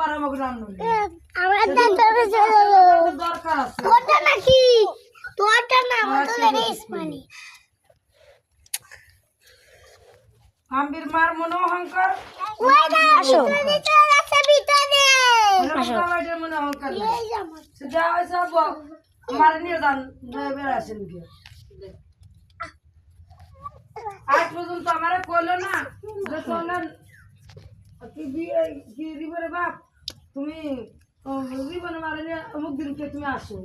আবার আমাকে নাম নই আমরা দাঁড়াতে চলো দরকার আছে তোরটা নাকি তোরটা না আমার তো রেস মানে আম্বির মার মনে অহংকার ওই না আসো ভিতরে আছে ভিতরে আসো বাইরের মনে অহংকার সেটা হইছে আমার নিয়ে যান বের আসেন কি আজ পর্যন্ত আমারে কইলো না যে সোনার কি বিয়ে কি রিবরে বাপ তুমি রিবনে মারে অমুক দিনকে তুমি আসো